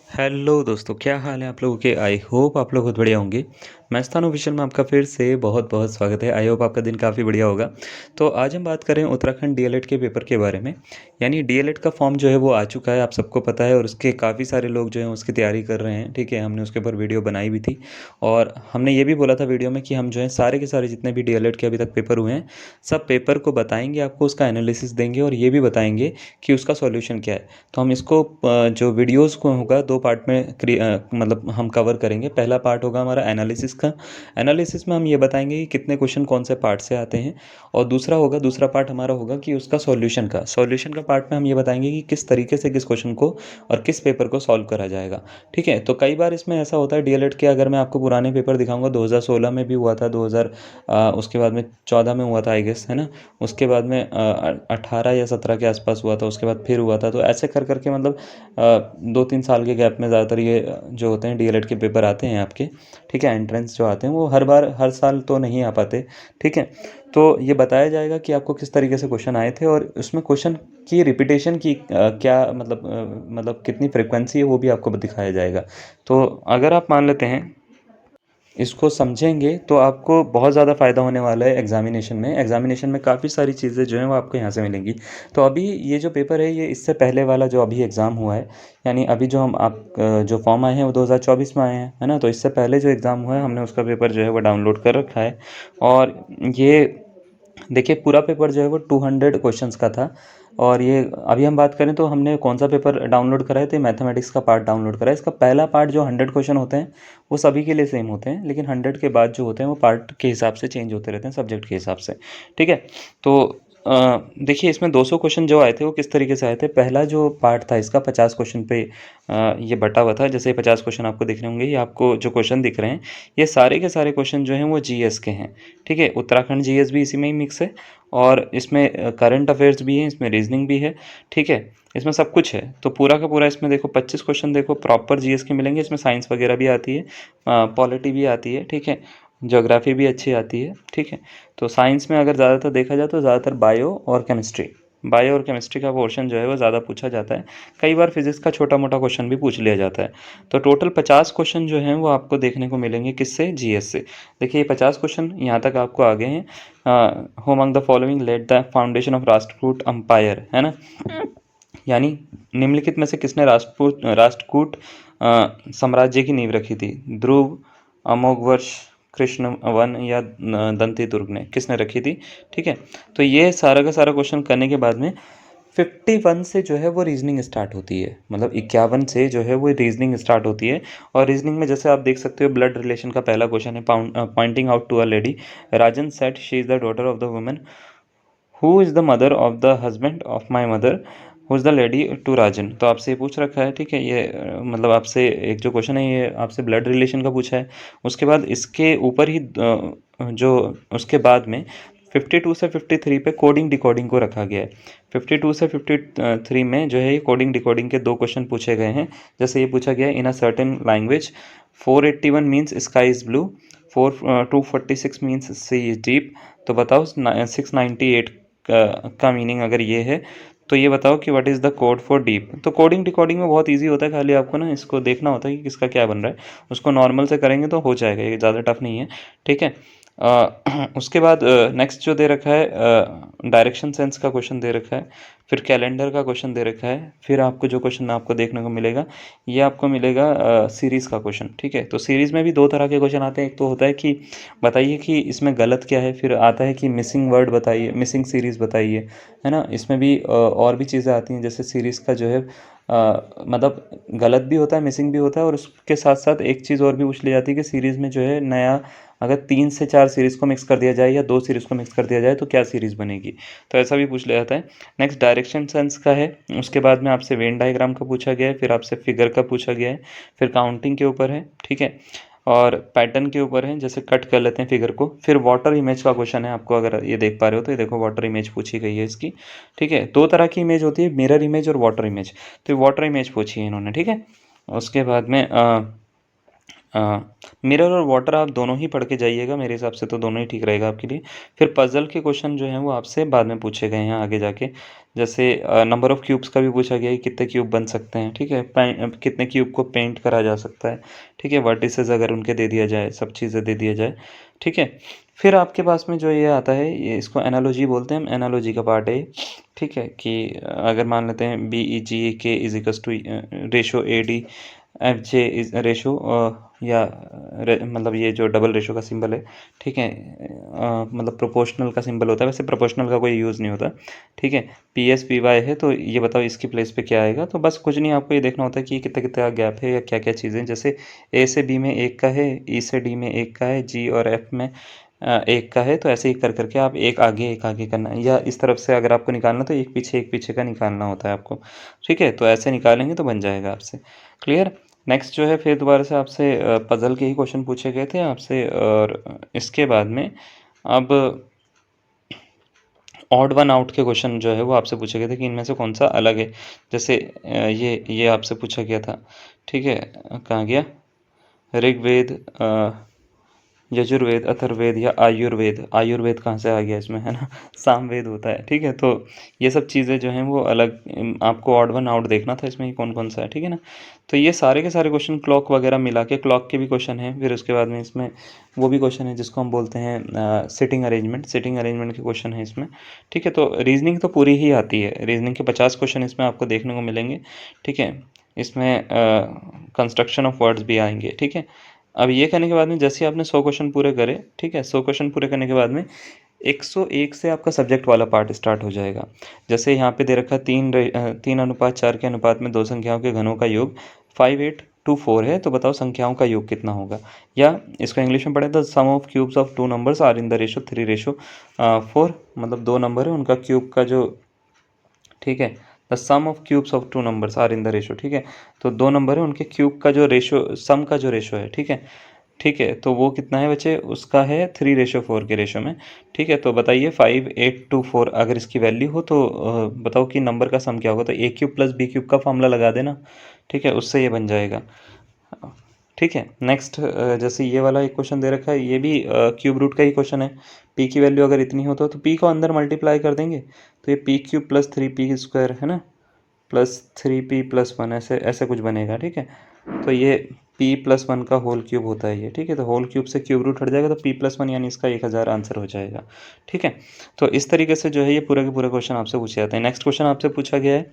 Hello दोस्तों, क्या हाल है आप लोगों के। आई होप आप लोग बहुत बढ़िया होंगे। मैं स्थान ऑफिशियल में आपका फिर से बहुत बहुत स्वागत है। आई होप आपका दिन काफ़ी बढ़िया होगा। तो आज हम बात करें उत्तराखंड डीएलएड के पेपर के बारे में। यानी डीएलएड का फॉर्म जो है वो आ चुका है, आप सबको पता है, और उसके काफ़ी सारे लोग जो हैं उसकी तैयारी कर रहे हैं। ठीक है, हमने उसके ऊपर वीडियो बनाई भी थी और हमने ये भी बोला था वीडियो में कि हम जो है सारे के सारे जितने भी डीएलएड के अभी तक पेपर हुए हैं सब पेपर को बताएंगे, आपको उसका एनालिसिस देंगे और ये भी बताएंगे कि उसका सॉल्यूशन क्या है। तो हम इसको जो वीडियोस को होगा दो पार्ट में मतलब हम कवर करेंगे। पहला पार्ट होगा हमारा एनालिसिस का। एनालिसिस में हम ये बताएंगे कि कितने क्वेश्चन कौन से पार्ट से आते हैं, और दूसरा पार्ट हमारा होगा कि उसका सॉल्यूशन का पार्ट में हम ये बताएंगे कि किस तरीके से किस क्वेश्चन को और किस पेपर को सॉल्व करा जाएगा। ठीक है, तो कई बार इसमें ऐसा होता है डीएलएड के, अगर मैं आपको पुराने पेपर दिखाऊंगा 2016 में भी हुआ था, 2000 उसके बाद में 14 में हुआ था आई गेस, है ना। उसके बाद में 18 या 17 के आसपास हुआ था, उसके बाद फिर हुआ था। तो ऐसे कर करके मतलब 2-3 साल के गैप में ज़्यादातर ये जो होते हैं डीएलएड के पेपर आते हैं आपके। ठीक है, एंट्रेंस जो आते हैं वो हर साल तो नहीं आ पाते। ठीक है, तो ये बताया जाएगा कि आपको किस तरीके से क्वेश्चन आए थे, और उसमें क्वेश्चन की रिपीटेशन की क्या मतलब कितनी फ्रिक्वेंसी है वो भी आपको दिखाया जाएगा। तो अगर आप मान लेते हैं इसको समझेंगे तो आपको बहुत ज़्यादा फ़ायदा होने वाला है एग्जामिनेशन में काफ़ी सारी चीज़ें जो हैं वो आपको यहाँ से मिलेंगी। तो अभी ये जो पेपर है ये इससे पहले वाला जो अभी एग्ज़ाम हुआ है, यानी अभी जो हम आप जो फॉर्म आए हैं वो 2024 में आए हैं, है ना। तो इससे पहले जो एग्ज़ाम हुआ है हमने उसका पेपर जो है वो डाउनलोड कर रखा है। और ये देखिए पूरा पेपर जो है वो 200 क्वेश्चंस का था। और ये अभी हम बात करें तो हमने कौन सा पेपर डाउनलोड करा है, तो मैथमेटिक्स का पार्ट डाउनलोड करा है। इसका पहला पार्ट जो 100 क्वेश्चन होते हैं वो सभी के लिए सेम होते हैं, लेकिन 100 के बाद जो होते हैं वो पार्ट के हिसाब से चेंज होते रहते हैं, सब्जेक्ट के हिसाब से। ठीक है, तो देखिए इसमें 200 क्वेश्चन जो आए थे वो किस तरीके से आए थे। पहला जो पार्ट था इसका 50 क्वेश्चन पे ये बटा हुआ था। जैसे 50 क्वेश्चन आपको दिख रहे होंगे, ये आपको जो क्वेश्चन दिख रहे हैं ये सारे के सारे क्वेश्चन जो हैं वो जीएस के हैं। ठीक है, उत्तराखंड जीएस भी इसी में ही मिक्स है, और इसमें करंट अफेयर्स भी हैं, इसमें रीजनिंग भी है। ठीक है, इसमें सब कुछ है। तो पूरा का पूरा इसमें देखो 25 क्वेश्चन देखो प्रॉपर जीएस के मिलेंगे। इसमें साइंस वगैरह भी आती है, पॉलिटी भी आती है, ठीक है, ज्योग्राफी भी अच्छी आती है। ठीक है, तो साइंस में अगर ज़्यादातर देखा जाए तो ज़्यादातर बायो और केमिस्ट्री का पोर्शन जो है वो ज़्यादा पूछा जाता है। कई बार फिजिक्स का छोटा मोटा क्वेश्चन भी पूछ लिया जाता है। तो टोटल 50 क्वेश्चन जो हैं वो आपको देखने को मिलेंगे किससे, जीएस से। देखिए ये 50 क्वेश्चन यहाँ तक आपको आ गए हैं। Who among the following led the foundation of Rashtrakuta empire, है ना। यानी निम्नलिखित में से किसने राष्ट्रकूट साम्राज्य की नींव रखी थी। ध्रुव, अमोघवर्ष, कृष्ण वन या दंती दुर्ग ने किसने रखी थी। ठीक है, तो ये सारा का सारा क्वेश्चन करने के बाद में 51 से जो है वो रीजनिंग स्टार्ट होती है, मतलब 51 से जो है वो रीजनिंग स्टार्ट होती है। और रीजनिंग में जैसे आप देख सकते हो ब्लड रिलेशन का पहला क्वेश्चन है, pointing out to a lady. Rajan said she is the daughter of the woman who is the mother of the husband of my mother who is the lady to Rajan. तो आपसे ये पूछ रखा है। ठीक है, ये मतलब आपसे एक जो क्वेश्चन है ये आपसे ब्लड रिलेशन का पूछा है। उसके बाद इसके ऊपर ही जो उसके बाद में 52 से 53 पे कोडिंग डिकोडिंग को रखा गया है। 52 से 53 में जो है ये कोडिंग डिकोडिंग के दो क्वेश्चन पूछे गए हैं। जैसे ये पूछा गया है in a certain language 481 means sky is blue, 246 means sea is deep. तो बताओ 698 का मीनिंग अगर ये है तो ये बताओ कि what is the code for deep. तो कोडिंग डिकोडिंग में बहुत इजी होता है, खाली आपको ना इसको देखना होता है कि किसका क्या बन रहा है। उसको नॉर्मल से करेंगे तो हो जाएगा, ये ज़्यादा टफ नहीं है। ठीक है, उसके बाद नेक्स्ट जो दे रखा है डायरेक्शन सेंस का क्वेश्चन दे रखा है। फिर कैलेंडर का क्वेश्चन दे रखा है। फिर आपको जो क्वेश्चन आपको देखने को मिलेगा ये आपको मिलेगा सीरीज़ का क्वेश्चन। ठीक है, तो सीरीज़ में भी दो तरह के क्वेश्चन आते हैं। एक तो होता है कि बताइए कि इसमें गलत क्या है, फिर आता है कि मिसिंग वर्ड बताइए, मिसिंग सीरीज़ बताइए, है ना। इसमें भी और भी चीज़ें आती हैं, जैसे सीरीज़ का जो है मतलब गलत भी होता है, मिसिंग भी होता है, और उसके साथ साथ एक चीज़ और भी पूछ ली जाती है कि सीरीज़ में जो है नया अगर 3 से 4 सीरीज़ को मिक्स कर दिया जाए या 2 सीरीज़ को मिक्स कर दिया जाए तो क्या सीरीज़ बनेगी। तो ऐसा भी पूछ लिया जाता है। नेक्स्ट डायरेक्शन सेंस का है। उसके बाद में आपसे वेन डायग्राम का पूछा गया है, फिर आपसे फिगर का पूछा गया है, फिर काउंटिंग के ऊपर है। ठीक है, और पैटर्न के ऊपर है, जैसे कट कर लेते हैं फिगर को। फिर वाटर इमेज का क्वेश्चन है, आपको अगर ये देख पा रहे हो तो ये देखो वाटर इमेज पूछी गई है इसकी। ठीक है, दो तरह की इमेज होती है, मिरर इमेज और वाटर इमेज। तो वाटर इमेज पूछी है इन्होंने। ठीक है, उसके बाद में मिरर और वाटर आप दोनों ही पढ़ के जाइएगा, मेरे हिसाब से तो दोनों ही ठीक रहेगा आपके लिए। फिर पज़ल के क्वेश्चन जो हैं वो आपसे बाद में पूछे गए हैं आगे जाके। जैसे नंबर ऑफ़ क्यूब्स का भी पूछा गया है, कितने क्यूब बन सकते हैं, ठीक है? कितने क्यूब को पेंट करा जा सकता है, ठीक है? वर्टिसेस अगर उनके दे दिया जाए, सब चीज़ें दे दिया जाए, ठीक है? फिर आपके पास में जो ये आता है, ये इसको एनालॉजी बोलते हैं, एनालॉजी का पार्ट है ये, ठीक है? कि अगर मान लेते हैं BEGA is equals to ratio AD FJ is ratio या मतलब ये जो डबल रेशो का सिंबल है, ठीक है? मतलब प्रोपोर्शनल का सिंबल होता है, वैसे प्रोपोर्शनल का कोई यूज़ नहीं होता, ठीक है? PSPY है, तो ये बताओ इसकी प्लेस पे क्या आएगा। तो बस कुछ नहीं, आपको ये देखना होता है कि कितना कितना गैप है या क्या क्या चीज़ें, जैसे A से B में 1 का है, E से D में 1 का है, G और F में 1 का है। तो ऐसे ही कर करके आप एक आगे करना है, या इस तरफ से अगर आपको निकालना तो एक पीछे का निकालना होता है आपको, ठीक है? तो ऐसे निकालेंगे तो बन जाएगा आपसे। क्लियर? नेक्स्ट जो है, फिर दोबारा से आपसे पज़ल के ही क्वेश्चन पूछे गए थे आपसे, और इसके बाद में अब ऑड वन आउट के क्वेश्चन जो है वो आपसे पूछे गए थे कि इनमें से कौन सा अलग है। जैसे ये आपसे पूछा गया था, ठीक है? कहाँ गया? ऋग्वेद, यजुर्वेद, अथर्ववेद या आयुर्वेद। आयुर्वेद कहाँ से आ गया इसमें, है ना? सामवेद होता है, ठीक है? तो ये सब चीज़ें जो हैं वो अलग, आपको ऑड वन आउट देखना था इसमें कि कौन कौन सा है, ठीक है ना? तो ये सारे के सारे क्वेश्चन क्लॉक वगैरह मिला के, क्लॉक के भी क्वेश्चन हैं। फिर उसके बाद में इसमें वो भी क्वेश्चन है जिसको हम बोलते हैं सिटिंग अरेंजमेंट के क्वेश्चन है इसमें, ठीक है? तो रीजनिंग तो पूरी ही आती है, रीजनिंग के 50 क्वेश्चन इसमें आपको देखने को मिलेंगे, ठीक है? इसमें कंस्ट्रक्शन ऑफ वर्ड्स भी आएंगे, ठीक है? अब ये करने के बाद में जैसे ही आपने 100 क्वेश्चन पूरे करे, ठीक है? 100 क्वेश्चन पूरे करने के बाद में 101 से आपका सब्जेक्ट वाला पार्ट स्टार्ट हो जाएगा। जैसे यहाँ पे दे रखा है 3:4 के अनुपात में दो संख्याओं के घनों का योग 5824 है, तो बताओ संख्याओं का योग कितना होगा? या इसको इंग्लिश में पढ़े तो sum of cubes of two numbers are in the ratio 3:4, मतलब दो नंबर है उनका क्यूब का जो, ठीक है? The sum of cubes of two numbers are in the ratio, ठीक है? तो दो नंबर है, उनके क्यूब का जो रेशो, सम का जो रेशो है, ठीक है? ठीक है, तो वो कितना है बच्चे? उसका है 3:4 के रेशो में, ठीक है? तो बताइए 5824 अगर इसकी वैल्यू हो तो बताओ कि नंबर का सम क्या होगा? तो ए क्यूब प्लस बी क्यूब का फॉर्मूला लगा देना, ठीक है? उससे ये बन जाएगा, ठीक है? नेक्स्ट जैसे ये वाला एक क्वेश्चन दे रखा है, ये भी क्यूब रूट का ही क्वेश्चन है। पी की वैल्यू अगर इतनी हो तो पी को अंदर मल्टीप्लाई कर देंगे, तो ये पी क्यूब प्लस 3p² है ना, प्लस 3p+1 ऐसे ऐसे कुछ बनेगा, ठीक है? तो ये p+1 का होल क्यूब होता है ये, ठीक है? तो होल क्यूब से क्यूब रूट हट जाएगा तो p+1 यानी इसका 1000 आंसर हो जाएगा, ठीक है? तो इस तरीके से जो है ये पूरे के पूरे क्वेश्चन आपसे पूछे जाते हैं। नेक्स्ट क्वेश्चन आपसे पूछा गया है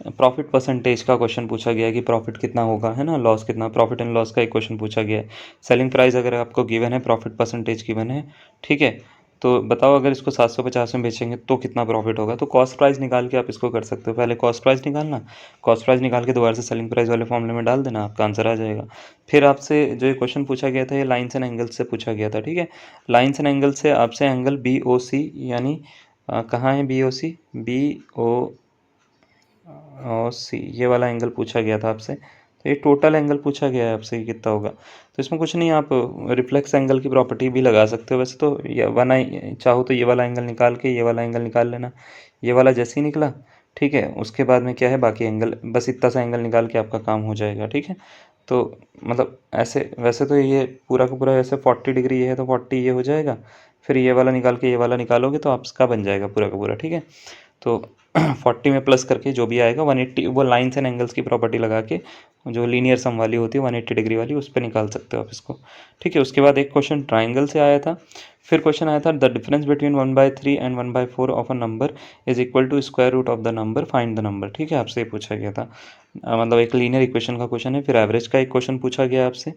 प्रॉफिट परसेंटेज का क्वेश्चन पूछा गया है कि प्रॉफिट कितना होगा, है ना? लॉस कितना, प्रॉफिट एंड लॉस का एक क्वेश्चन पूछा गया है। सेलिंग प्राइस अगर आपको गिवन है, प्रॉफिट परसेंटेज गिवन है, ठीक है? तो बताओ अगर इसको 750 में बेचेंगे तो कितना प्रॉफिट होगा? तो कॉस्ट प्राइस निकाल के आप इसको कर सकते हो। पहले कॉस्ट प्राइस निकालना, कॉस्ट प्राइस निकाल के दोबारा से सेलिंग प्राइस वाले फॉर्मूले में डाल देना, आपका आंसर आ जाएगा। फिर आपसे जो ये क्वेश्चन पूछा गया था, ये लाइन्स एंड एंगल्स से पूछा गया था, ठीक है? लाइन्स एंड एंगल से आपसे एंगल BOC यानी कहाँ है BOC? BOC ये वाला एंगल पूछा गया था आपसे। तो ये टोटल एंगल पूछा गया है आपसे कि कितना होगा। तो इसमें कुछ नहीं, आप रिफ्लेक्स एंगल की प्रॉपर्टी भी लगा सकते हो। वैसे तो ये वन आई चाहो तो ये वाला एंगल निकाल के ये वाला एंगल निकाल लेना। ये वाला जैसे ही निकला, ठीक है? उसके बाद में क्या है, बाकी एंगल, बस इतना सा एंगल निकाल के आपका काम हो जाएगा, ठीक है? तो मतलब ऐसे, वैसे तो ये पूरा का पूरा ऐसे 40 डिग्री ये है तो 40 ये हो जाएगा। फिर ये वाला निकाल के ये वाला निकालोगे तो आपका बन जाएगा पूरा का पूरा, ठीक है? तो 40 में प्लस करके जो भी आएगा 180, वो लाइन्स एंड एंगल्स की प्रॉपर्टी लगा के जो लीनियर सम वाली होती है 180 डिग्री वाली, उस पर निकाल सकते हो आप इसको, ठीक है? उसके बाद एक क्वेश्चन ट्राइंगल से आया था। फिर क्वेश्चन आया था the difference between 1/3 and 1/4 of a number is equal to square root of the number, find the number, ठीक है? आपसे ये पूछा गया था। मतलब एक लीनियर इक्वेशन का क्वेश्चन है। फिर एवरेज का एक क्वेश्चन पूछा गया आपसे।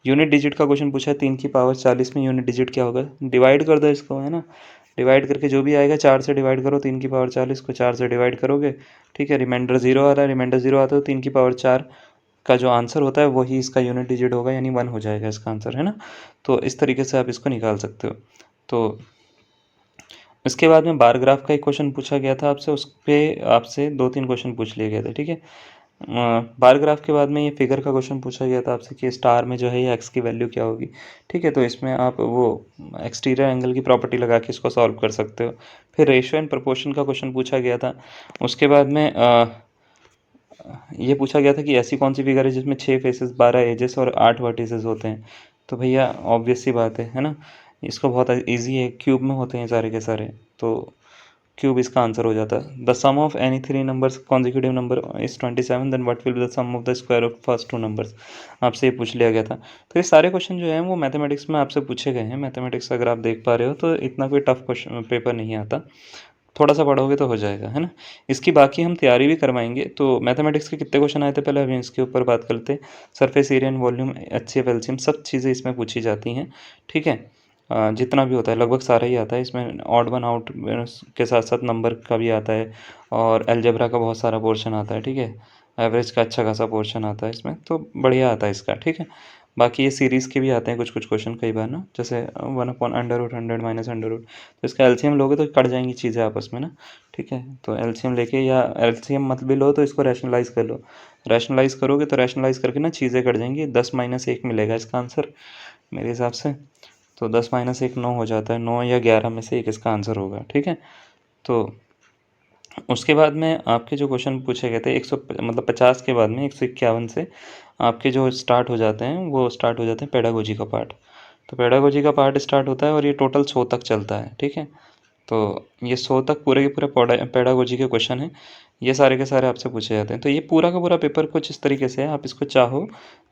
यूनिट डिजिट का क्वेश्चन पूछा है, 3 की पावर 40 में यूनिट डिजिट क्या होगा? डिवाइड कर दो इसको, है ना? डिवाइड करके जो भी आएगा 4 से डिवाइड करो, 3 की पावर 40 को 4 से डिवाइड करोगे, ठीक है? रिमाइंडर 0 आ रहा है, रिमाइंडर 0 आता है तो 3 की पावर 4 का जो आंसर होता है वही इसका यूनिट डिजिट होगा, यानी 1 हो जाएगा इसका आंसर, है ना? तो इस तरीके से आप इसको निकाल सकते हो। तो इसके बाद में बार ग्राफ का एक क्वेश्चन पूछा गया था आपसे, उस पर आपसे 2-3 क्वेश्चन पूछ लिए गए थे, ठीक है? बार ग्राफ के बाद में ये फिगर का क्वेश्चन पूछा गया था आपसे कि स्टार में जो है ये एक्स की वैल्यू क्या होगी, ठीक है? तो इसमें आप वो एक्सटीरियर एंगल की प्रॉपर्टी लगा के इसको सॉल्व कर सकते हो। फिर रेशियो एंड प्रोपोर्शन का क्वेश्चन पूछा गया था। उसके बाद में ये पूछा गया था कि ऐसी कौन सी फिगर है जिसमें 6 फेसेस, 12 एजेस और 8 वर्टिसेस होते हैं। तो भैया ऑब्वियस सी बात है ना? इसको बहुत ईज़ी है, क्यूब में होते हैं सारे के सारे, तो क्यूब इसका आंसर हो जाता है। The sum of any 3 numbers consecutive number is 27, then what will be the sum of the square of first 2 numbers? आपसे ये पूछ लिया गया था। तो ये सारे क्वेश्चन जो हैं वो मैथमेटिक्स में आपसे पूछे गए हैं। मैथमेटिक्स अगर आप देख पा रहे हो तो इतना कोई टफ क्वेश्चन पेपर नहीं आता। थोड़ा-सा पढ़ोगे तो हो जाएगा, है ना? इसकी बाकी हम तैयारी भी करवाएँगे। तो मैथमेटिक्स के कितने क्वेश्चन आए थे पहले अभी इसके ऊपर बात कर लेते हैं। Surface area and volume, HCF, LCM सब चीज़ें इसमें पूछी जाती हैं, ठीक है? जितना भी होता है लगभग सारा ही आता है इसमें, ऑड वन आउट के साथ-साथ नंबर का भी आता है और अलजेब्रा का बहुत सारा पोर्शन आता है, ठीक है? एवरेज का अच्छा खासा पोर्शन आता है इसमें, तो बढ़िया आता है इसका, ठीक है? बाकी ये सीरीज़ के भी आते हैं कुछ-कुछ क्वेश्चन कई बार ना, जैसे 1 upon under root 100 minus under root, तो इसका एलसीएम लोगे तो कट जाएँगी चीज़ें आपस में ना, ठीक है? तो एलसीएम लेके या एलसीएम मत भी लो तो इसको रैशनलाइज़ कर लो। रैशनलाइज़ करोगे तो रैशनलाइज़ करके ना चीज़ें कट जाएँगी, 10 माइनस 1 मिलेगा इसका आंसर मेरे हिसाब से। तो 10 माइनस 1 9 हो जाता है, 9 या 11 में से एक इसका आंसर होगा, ठीक है? तो उसके बाद में आपके जो क्वेश्चन पूछे गए थे 100 मतलब 50 के बाद में 151 से आपके जो स्टार्ट हो जाते हैं, वो स्टार्ट हो जाते हैं पेडागोजी का पार्ट। तो पेडागोजी का पार्ट स्टार्ट होता है और ये टोटल 100 तक चलता है, ठीक है? तो ये 100 तक पूरे के पूरे पेडागोजी के क्वेश्चन हैं। ये सारे के सारे आपसे पूछे जाते हैं। तो ये पूरा का पूरा पेपर कुछ इस तरीके से है, आप इसको चाहो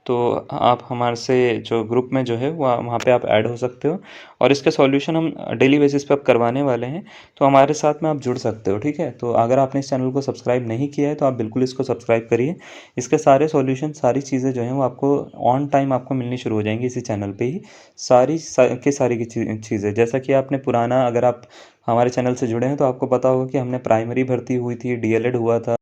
तो आप हमारे से जो ग्रुप में जो है वहाँ पे आप ऐड हो सकते हो और इसके सॉल्यूशन हम डेली बेसिस पे अब करवाने वाले हैं, तो हमारे साथ में आप जुड़ सकते हो, ठीक है? तो अगर आपने इस चैनल को सब्सक्राइब नहीं किया है तो आप बिल्कुल इसको सब्सक्राइब करिए। इसके सारे सॉल्यूशन, सारी चीज़ें जो हैं वो आपको ऑन टाइम आपको मिलनी शुरू हो जाएँगी इसी चैनल पे ही। सारी की चीज़ें जैसा कि आपने पुराना, अगर आप हमारे चैनल से जुड़े हैं तो आपको पता होगा कि हमने प्राइमरी भर्ती हुई थी, डीएलएड हुआ था।